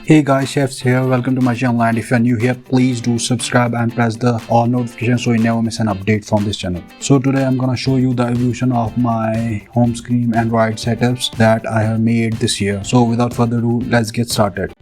Hey guys, shaFs here. Welcome to my channel, and if you're new here, please do subscribe and press the all notification so you never miss an update from this channel. So today I'm gonna show you the evolution of my home screen Android setups that I have made this year. So without further ado, let's get started.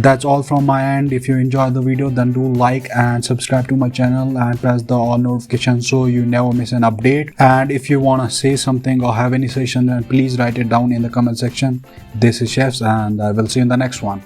That's all from my end. If you enjoyed the video, then do like and subscribe to my channel and press the all notification so you never miss an update. And if you wanna say something or have any suggestion, then please write it down in the comment section. This is shaFs, and I will see you in the next one.